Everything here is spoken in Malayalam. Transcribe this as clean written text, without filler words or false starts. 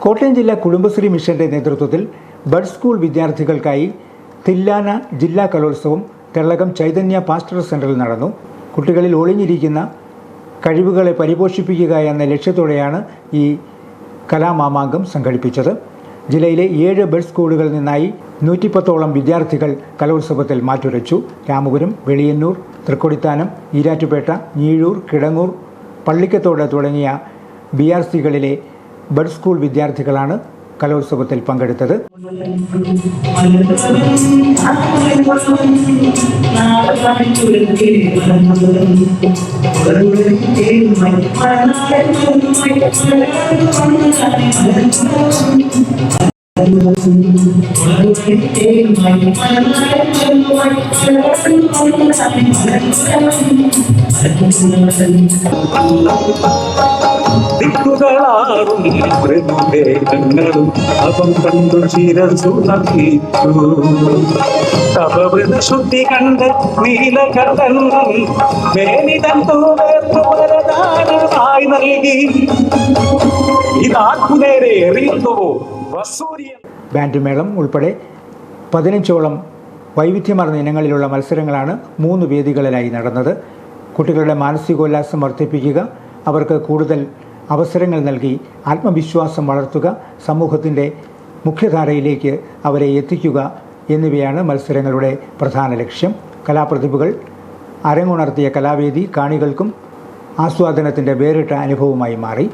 കോട്ടയം ജില്ലാ കുടുംബശ്രീ മിഷന്റെ നേതൃത്വത്തിൽ ബഡ് സ്കൂൾ വിദ്യാർത്ഥികൾക്കായി തില്ലാന ജില്ലാ കലോത്സവം തെള്ളകം ചൈതന്യ പാസ്റ്റർ സെന്ററിൽ നടന്നു. കുട്ടികളിൽ ഒളിഞ്ഞിരിക്കുന്ന കഴിവുകളെ പരിപോഷിപ്പിക്കുക എന്ന ലക്ഷ്യത്തോടെയാണ് ഈ കലാമാമാങ്കം സംഘടിപ്പിച്ചത്. ജില്ലയിലെ 7 ബഡ് സ്കൂളുകളിൽ നിന്നായി 110ഓളം വിദ്യാർത്ഥികൾ കലോത്സവത്തിൽ മാറ്റുരച്ചു. രാമപുരം, വെളിയന്നൂർ, തൃക്കൊടിത്താനം, ഈരാറ്റുപേട്ട, ഞീഴൂർ, കിടങ്ങൂർ, പള്ളിക്കത്തോട് തുടങ്ങിയ BRCകളിലെ ബഡ് സ്കൂൾ വിദ്യാർത്ഥികളാണ് കലോത്സവത്തിൽ പങ്കെടുത്തത്. ദിക്കുകളാറും പ്രമുഖങ്ങളും അവം കണ്ടു ശിരസു നയിച്ചു. തപവൃത ശുദ്ധി കണ്ട് നീലകണ്ഠൻ മേനിതൻ തൂവേർത്തു വരദാനമായി നൽകി. ഇതാർക്കുനേരെ എറിയുന്നുവോ വസൂരിയൻ. ബാൻഡ് മേളം ഉൾപ്പെടെ 15ഓളം വൈവിധ്യമാർന്ന ഇനങ്ങളിലുള്ള മത്സരങ്ങളാണ് 3 വേദികളിലായി നടന്നത്. കുട്ടികളുടെ മാനസികോല്ലാസം വർദ്ധിപ്പിക്കുക, അവർക്ക് കൂടുതൽ അവസരങ്ങൾ നൽകി ആത്മവിശ്വാസം വളർത്തുക, സമൂഹത്തിൻ്റെ മുഖ്യധാരയിലേക്ക് അവരെ എത്തിക്കുക എന്നിവയാണ് മത്സരങ്ങളുടെ പ്രധാന ലക്ഷ്യം. കലാപ്രതിഭകൾ അരങ്ങുണർത്തിയ കലാവേദി കാണികൾക്കും ആസ്വാദനത്തിൻ്റെ വേറിട്ട അനുഭവമായി മാറി.